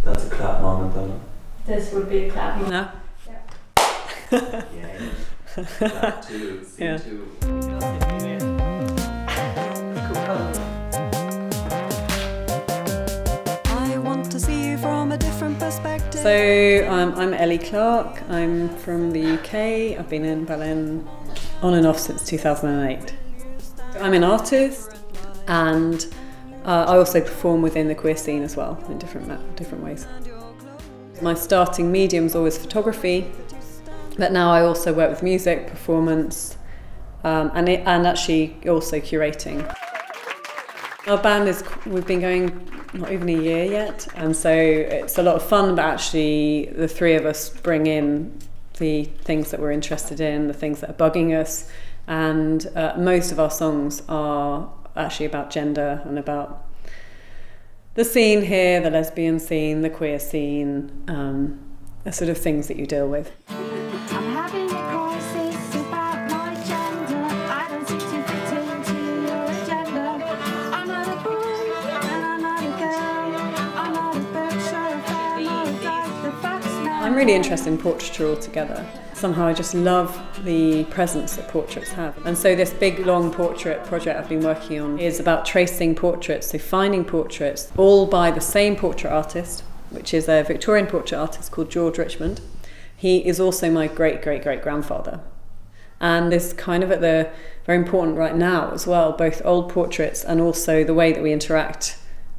That's a clap moment then. This would be a clap moment. No? Yeah. Clap 2, scene 2. I want to see you from a different perspective. So I'm Elly Clarke, I'm from the UK, I've been in Berlin on and off since 2008. I'm an artist and I also perform within the queer scene as well in different ways. My starting medium's always photography, but now I also work with music, performance and actually also curating. Our band we've been going not even a year yet, and so it's a lot of fun, but actually the three of us bring in the things that we're interested in, the things that are bugging us, and most of our songs are actually about gender and about the scene here, the lesbian scene, the queer scene, the sort of things that you deal with. I'm having a crisis about my gender. I don't seem to fit into your agenda. I'm not a boy and I'm not a girl. I'm not a Berkshire fan or a dog that fucks now. I'm really interested in portraiture altogether. Somehow I just love the presence that portraits have. And so this big long portrait project I've been working on is about tracing portraits, so finding portraits all by the same portrait artist, which is a Victorian portrait artist called George Richmond. He is also my great-great-great-grandfather. And this kind of very important right now as well, both old portraits and also the way that we interact,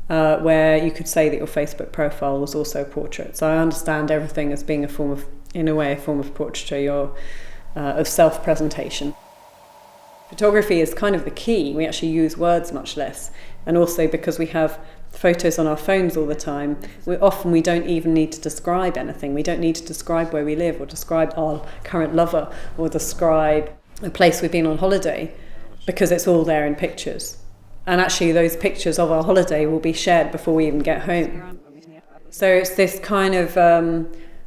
where you could say that your Facebook profile was also a portrait. So I understand everything as being a form of portraiture, of self-presentation. Photography is kind of the key. We actually use words much less. And also because we have photos on our phones all the time, we don't even need to describe anything. We don't need to describe where we live or describe our current lover or describe a place we've been on holiday, because it's all there in pictures. And actually those pictures of our holiday will be shared before we even get home. So it's this kind of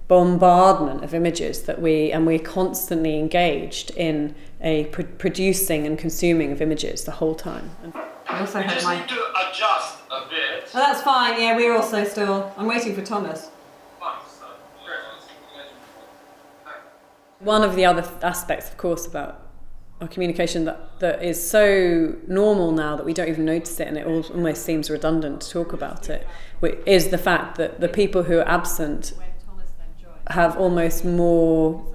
bombardment of images that we're constantly engaged in a producing and consuming of images the whole time. I also We just need to adjust a bit. Oh, that's fine. Yeah, we're also still. I'm waiting for Thomas. One of the other aspects, of course, about our communication that is so normal now that we don't even notice it, and it almost seems redundant to talk about it, is the fact that the people who are absent have almost more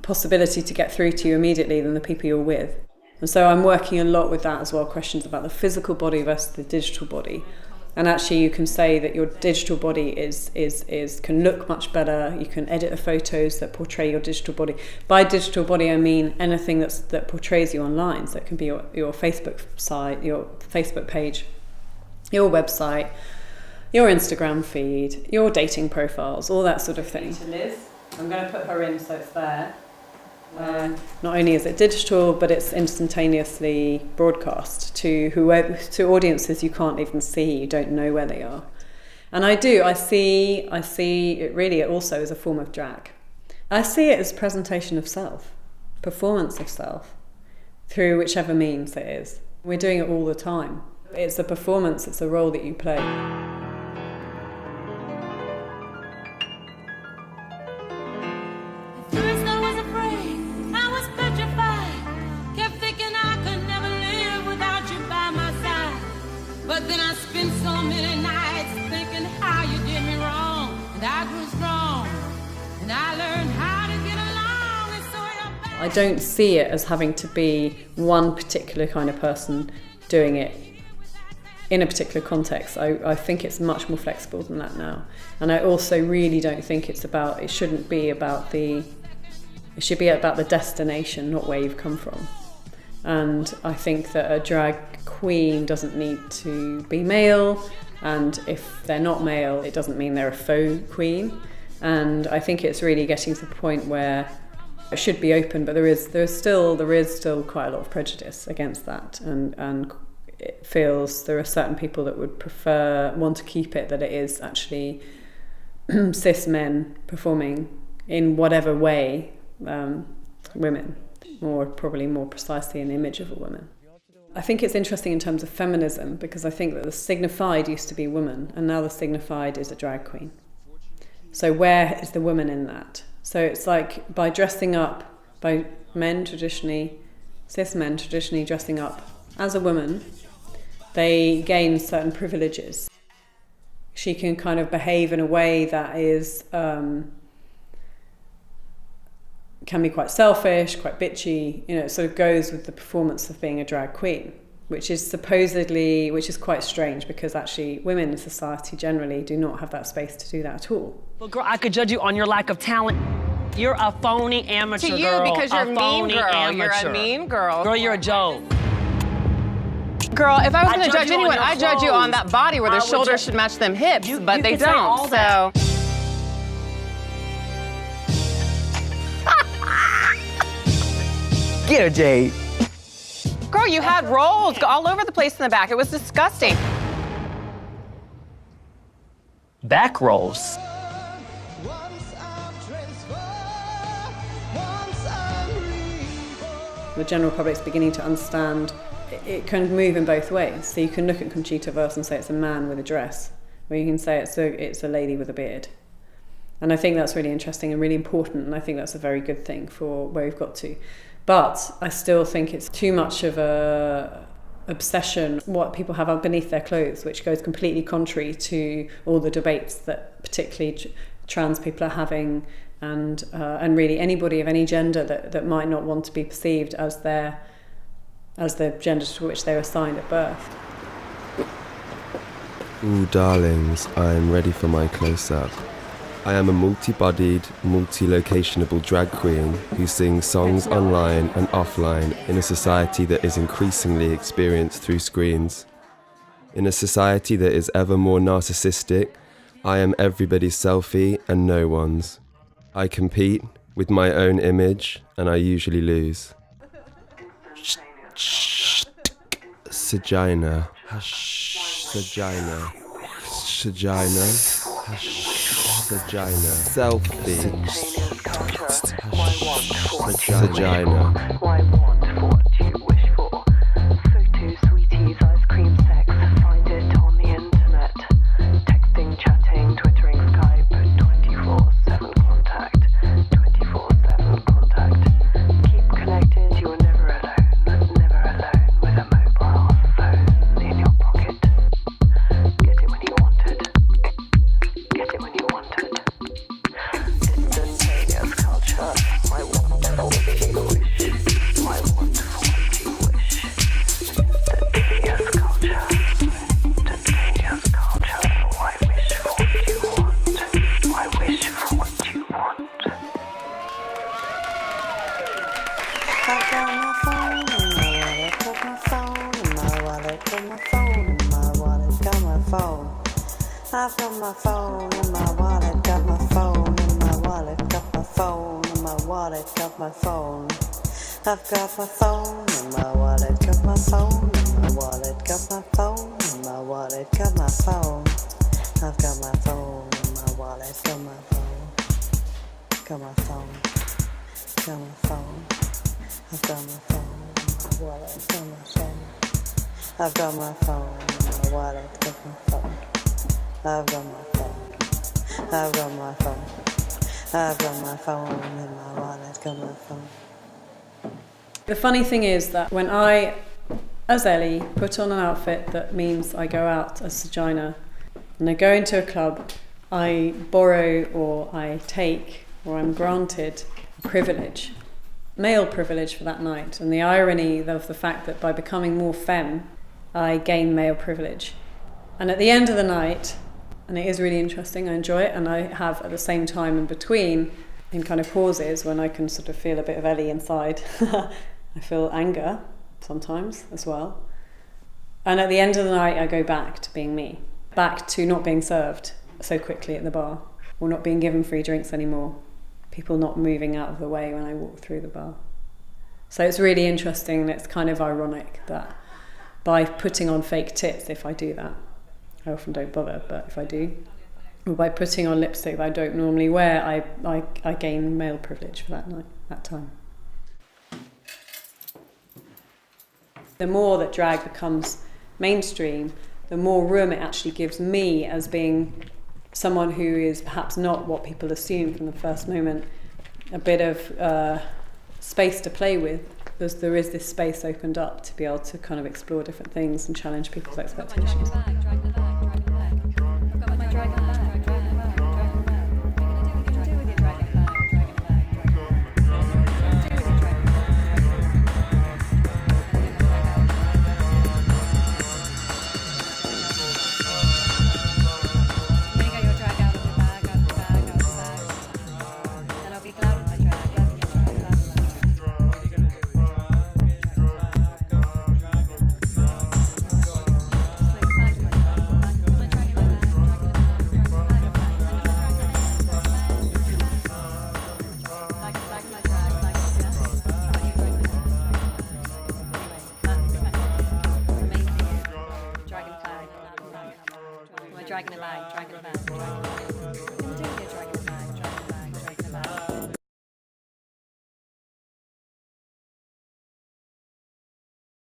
possibility to get through to you immediately than the people you're with. And so I'm working a lot with that as well, questions about the physical body versus the digital body. And actually you can say that your digital body can look much better. You can edit the photos that portray your digital body. By digital body I mean anything that portrays you online. So it can be your Facebook site, your Facebook page, your website, your Instagram feed, your dating profiles, all that sort of thing. To Liz, I'm going to put her in so it's there. Not only is it digital, but it's instantaneously broadcast to audiences you can't even see, you don't know where they are. And I see it really also as a form of drag. I see it as presentation of self, performance of self, through whichever means it is. We're doing it all the time. It's a performance, it's a role that you play. But then I spent so many nights thinking how you did me wrong, and I grew strong, and I learned how to get along, and so I don't see it as having to be one particular kind of person doing it in a particular context. I think it's much more flexible than that now. And I also really don't think it should be about the destination, not where you've come from. And I think that a drag queen doesn't need to be male, and if they're not male, it doesn't mean they're a faux queen. And I think it's really getting to the point where it should be open, but there is still quite a lot of prejudice against that, and it feels there are certain people that would want to keep it that it is actually cis men performing in whatever way women. Probably more precisely an image of a woman. I think it's interesting in terms of feminism, because I think that the signified used to be woman, and now the signified is a drag queen. So where is the woman in that? So it's like by dressing up, by men traditionally, cis men traditionally dressing up as a woman, they gain certain privileges. She can kind of behave in a way that is can be quite selfish, quite bitchy. You know, it sort of goes with the performance of being a drag queen, which is quite strange, because actually women in society generally do not have that space to do that at all. Well, girl, I could judge you on your lack of talent. You're a phony amateur, To you, girl. because you're a mean girl. Amateur. You're a mean girl. Girl, you're a joke. Girl, if I was I going to judge judge you on anyone, your I'd judge you on that body where the I would shoulders ju- should match them hips, but you they could say all don't. that. So, Get her, Jade. girl, you had rolls all over the place in the back. It was disgusting. Back rolls. The general public's beginning to understand it can move in both ways. So you can look at Conchita Wurst and say it's a man with a dress, or you can say it's a lady with a beard. And I think that's really interesting and really important, and I think that's a very good thing for where we've got to. But I still think it's too much of a obsession what people have beneath their clothes, which goes completely contrary to all the debates that particularly trans people are having, and really anybody of any gender that might not want to be perceived as the gender to which they were assigned at birth. Ooh, darlings, I am ready for my close-up. I am a multi-bodied, multi-locationable drag queen who sings songs online and offline in a society that is increasingly experienced through screens. In a society that is ever more narcissistic, I am everybody's selfie and no one's. I compete with my own image and I usually lose. Sergina. Sergina. Sergina. Sergina. Selfie. Sergina. Why want what you wish for? Photos, sweeties, ice cream, sex. Find it on the internet. Texting, chatting, twittering, Skype. 24/7 contact. 24/7 contact. Keep connected, you are never alone. Never alone with a mobile phone in your pocket. Get it when you want it. Get it when you want it. Instantaneous culture. I want what you wish. I want what you wish. Instantaneous culture. Instantaneous culture. I wish for what you want. I wish for what you want. I've got my phone in my wallet, got my phone in my wallet, got my phone in my wallet, got my phone. I've got my phone in my wallet, got my phone in my wallet, got my phone in my wallet, got my phone. I've got my phone in my wallet, got my phone in my wallet, got my phone in my wallet, got my phone. I've got my phone in my wallet, got my phone. Got my phone. Got my phone. I've got my phone in my wallet, got my phone. I've got my phone in my wallet, got my phone. I've got my phone. I've got my phone. I've got my phone in my wallet, got my phone. The funny thing is that when I, as Elly, put on an outfit that means I go out as Sergina and I go into a club, I borrow or I take or I'm granted privilege, male privilege for that night. And the irony of the fact that by becoming more femme, I gain male privilege. And at the end of the night, and it is really interesting, I enjoy it, and I have at the same time in between, in kind of pauses when I can sort of feel a bit of Elly inside, I feel anger sometimes as well. And at the end of the night, I go back to being me, back to not being served so quickly at the bar, or not being given free drinks anymore, people not moving out of the way when I walk through the bar. So it's really interesting, and it's kind of ironic that by putting on fake tits, if I do that, I often don't bother, but if I do, or by putting on lipstick that I don't normally wear, I gain male privilege for that night, that time. the more that drag becomes mainstream, the more room it actually gives me as being someone who is perhaps not what people assume from the first moment, a bit of space to play with, because there is this space opened up to be able to kind of explore different things and challenge people's expectations. Dragging a bag.